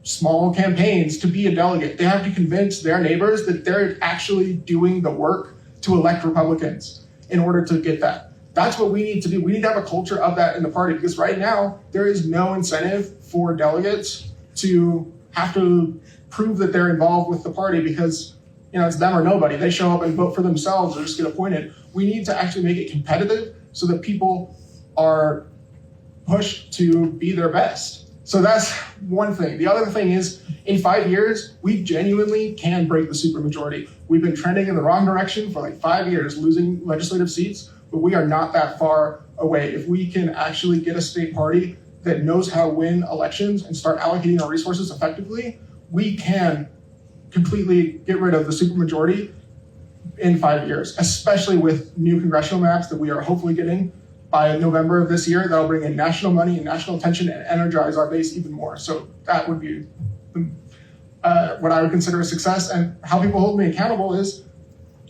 small campaigns to be a delegate. They have to convince their neighbors that they're actually doing the work to elect Republicans in order to get that. That's what we need to do. We need to have a culture of that in the party, because right now there is no incentive for delegates to have to prove that they're involved with the party, because it's them or nobody. They show up and vote for themselves or just get appointed. We need to actually make it competitive so that people are pushed to be their best. So that's one thing. The other thing is, in 5 years, we genuinely can break the supermajority. We've been trending in the wrong direction for like 5 years, losing legislative seats, but we are not that far away. If we can actually get a state party that knows how to win elections and start allocating our resources effectively, we can completely get rid of the supermajority in 5 years, especially with new congressional maps that we are hopefully getting by November of this year. That'll bring in national money and national attention and energize our base even more. So that would be what I would consider a success. And how people hold me accountable is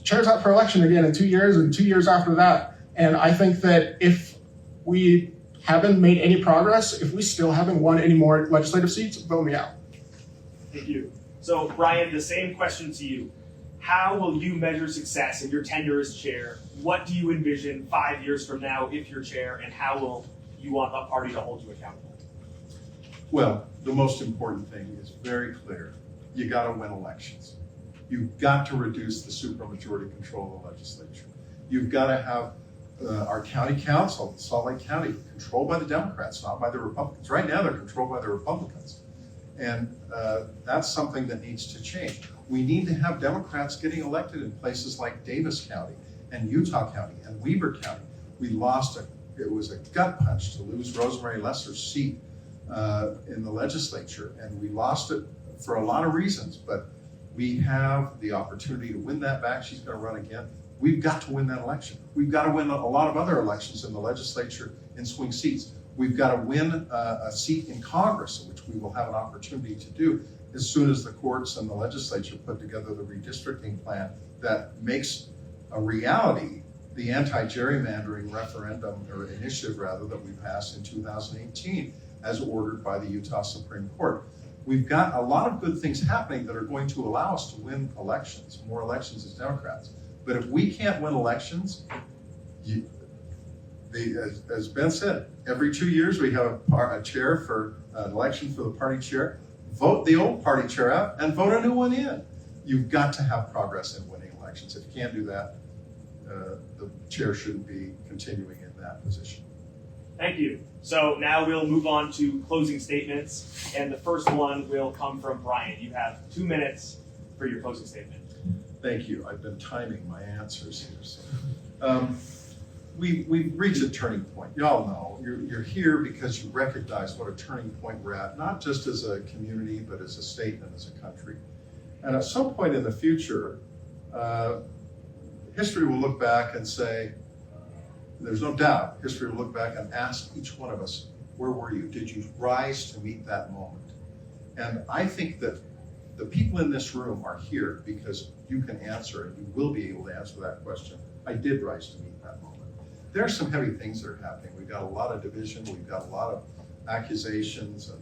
chair's up for election again in 2 years and 2 years after that. And I think that if we haven't made any progress, if we still haven't won any more legislative seats, vote me out. Thank you. So Brian, the same question to you. How will you measure success in your tenure as chair? What do you envision 5 years from now if you're chair, and how will you want the party to hold you accountable? Well, the most important thing is very clear. You got to win elections. You've got to reduce the supermajority control of the legislature. You've got to have our county council, Salt Lake County, controlled by the Democrats, not by the Republicans. Right now, they're controlled by the Republicans. And that's something that needs to change. We need to have Democrats getting elected in places like Davis County and Utah County and Weber County. We lost it was a gut punch to lose Rosemary Lesser's seat in the legislature, and we lost it for a lot of reasons, but we have the opportunity to win that back. She's going to run again. We've got to win that election. We've got to win a lot of other elections in the legislature in swing seats. We've got to win a seat in Congress, which we will have an opportunity to do as soon as the courts and the legislature put together the redistricting plan that makes a reality the anti-gerrymandering referendum, or initiative rather, that we passed in 2018 as ordered by the Utah Supreme Court. We've got a lot of good things happening that are going to allow us to win elections, more elections as Democrats. But if we can't win elections, as Ben said, every 2 years we have a chair for an election for the party chair. Vote the old party chair out and vote a new one in. You've got to have progress in winning elections. If you can't do that, the chair shouldn't be continuing in that position. Thank you. So now we'll move on to closing statements, and the first one will come from Brian. You have 2 minutes for your closing statement. Thank you. I've been timing my answers here. So, we've reached a turning point. Y'all know you're here because you recognize what a turning point we're at, not just as a community, but as a state and as a country. And at some point in the future, history will look back and say, there's no doubt, history will look back and ask each one of us, where were you? Did you rise to meet that moment? And I think that the people in this room are here because you can answer, and you will be able to answer that question. I did rise to meet that moment. There are some heavy things that are happening. We've got a lot of division, we've got a lot of accusations, and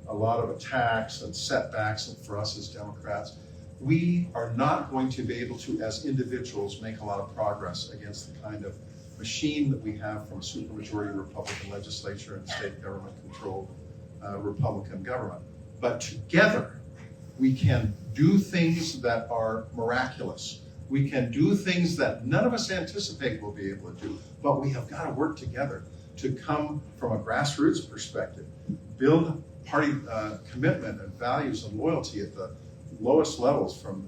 a lot of attacks and setbacks for us as Democrats. We are not going to be able to, as individuals, make a lot of progress against the kind of machine that we have from a supermajority Republican legislature and state government-controlled Republican government. But together, we can do things that are miraculous. We can do things that none of us anticipate we'll be able to do, but we have got to work together to come from a grassroots perspective, build party commitment and values and loyalty at the lowest levels, from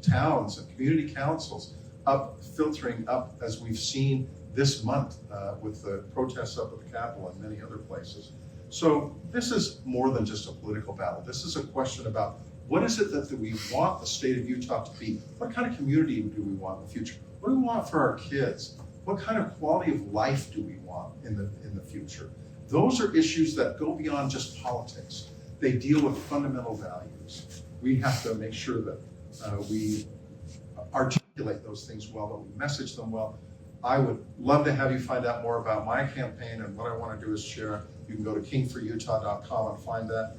towns and community councils, up, filtering up, as we've seen this month with the protests up at the Capitol and many other places. So this is more than just a political battle. This is a question about what is it that we want the state of Utah to be? What kind of community do we want in the future? What do we want for our kids? What kind of quality of life do we want in the future? Those are issues that go beyond just politics. They deal with fundamental values. We have to make sure that we articulate those things well, that we message them well. I would love to have you find out more about my campaign and what I want to do as chair. You can go to kingforutah.com and find that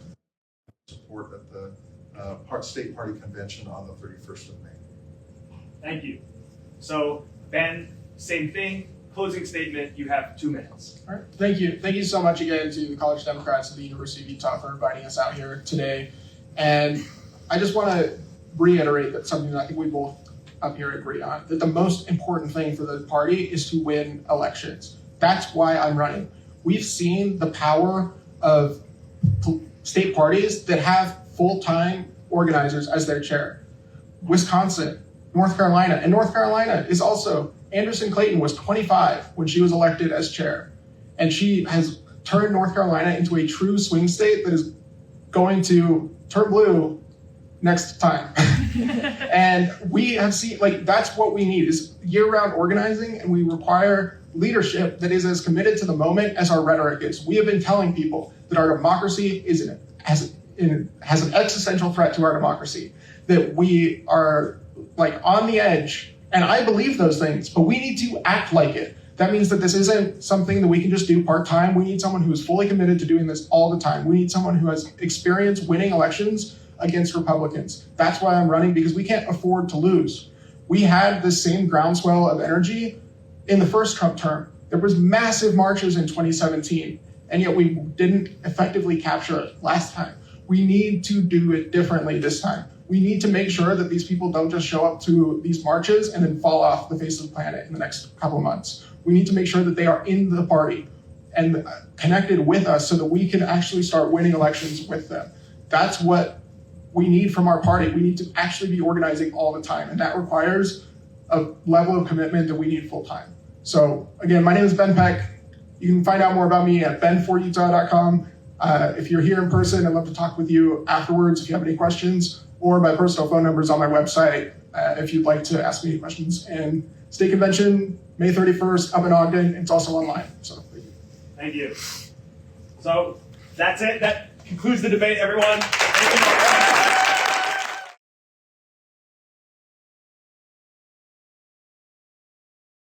support at the State Party Convention on the 31st of May. Thank you. So Ben, same thing. closing statement, you have 2 minutes. All right, thank you. Thank you so much again to the College Democrats of the University of Utah for inviting us out here today. And I just want to reiterate that something that I think we both up here agree on, that the most important thing for the party is to win elections. That's why I'm running. We've seen the power of state parties that have full-time organizers as their chair. Wisconsin, North Carolina, and North Carolina is also, Anderson Clayton was 25 when she was elected as chair. And she has turned North Carolina into a true swing state that is going to turn blue next time. And we have seen, like, that's what we need is year-round organizing, and we require leadership that is as committed to the moment as our rhetoric is. We have been telling people that our democracy has an existential threat to our democracy, that we are like on the edge, and I believe those things, but we need to act like it. That means that this isn't something that we can just do part-time. We need someone who is fully committed to doing this all the time. We need someone who has experience winning elections against Republicans. That's why I'm running, because we can't afford to lose. We had the same groundswell of energy in the first Trump term. There was massive marches in 2017, and yet we didn't effectively capture it last time. We need to do it differently this time. We need to make sure that these people don't just show up to these marches and then fall off the face of the planet in the next couple of months. We need to make sure that they are in the party and connected with us so that we can actually start winning elections with them. That's what we need from our party. We need to actually be organizing all the time, and that requires a level of commitment that we need full time. So again, my name is Ben Peck. You can find out more about me at ben4utah.com. If you're here in person, I'd love to talk with you afterwards if you have any questions, or my personal phone number is on my website if you'd like to ask me any questions. And state convention, May 31st, up in Ogden. It's also online. So thank you. Thank you. So that's it. That concludes the debate, everyone. Thank you.